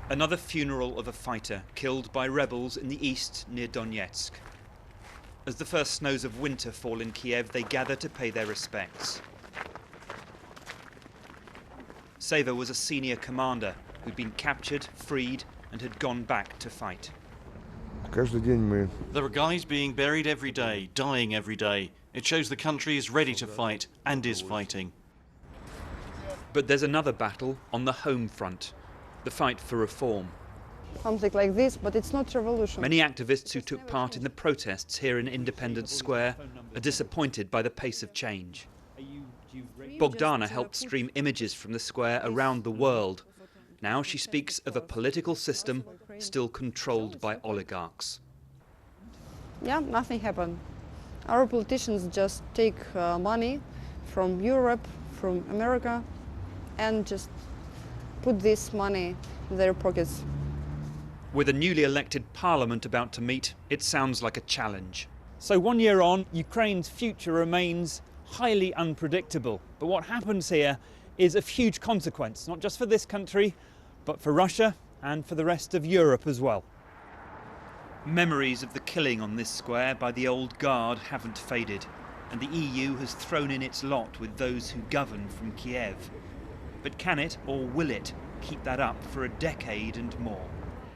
Another funeral of a fighter killed by rebels in the east near Donetsk. As the first snows of winter fall in Kiev, they gather to pay their respects. Seva was a senior commander who'd been captured, freed, and had gone back to fight. There are guys being buried every day, dying every day. It shows the country is ready to fight and is fighting. But there's another battle on the home front, the fight for reform. Something like this, but it's not revolution. Many activists who took part in the protests here in Independence Square are disappointed by the pace of change. Bogdana helped stream images from the square around the world. Now she speaks of a political system still controlled by oligarchs. Yeah, nothing happened. Our politicians just take money from Europe, from America, and just put this money in their pockets. With a newly elected parliament about to meet, it sounds like a challenge. So 1 year on, Ukraine's future remains highly unpredictable. But what happens here is of huge consequence, not just for this country, but for Russia and for the rest of Europe as well. Memories of the killing on this square by the old guard haven't faded, and the EU has thrown in its lot with those who govern from Kiev. But can it, or will it, keep that up for a decade and more?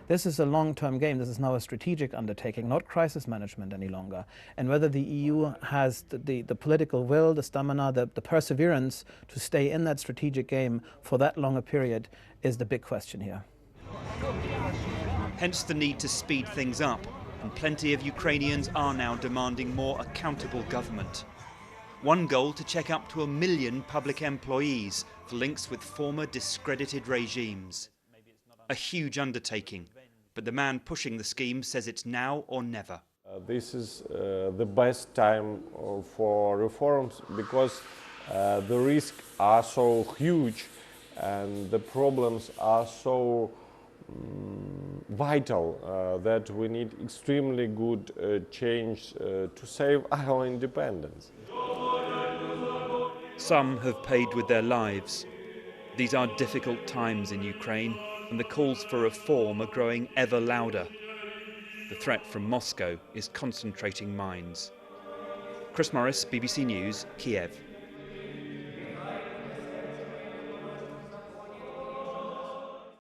This is a long-term game. This is now a strategic undertaking, not crisis management any longer. And whether the EU has the political will, the stamina, the perseverance to stay in that strategic game for that long a period is the big question here. Hence the need to speed things up, and plenty of Ukrainians are now demanding more accountable government. One goal to check up to 1 million public employees for links with former discredited regimes. A huge undertaking, but the man pushing the scheme says it's now or never. This is the best time for reforms because the risks are so huge and the problems are so vital that we need extremely good change to save our independence. Some have paid with their lives. These are difficult times in Ukraine, and the calls for reform are growing ever louder. The threat from Moscow is concentrating minds. Chris Morris, BBC News, Kiev.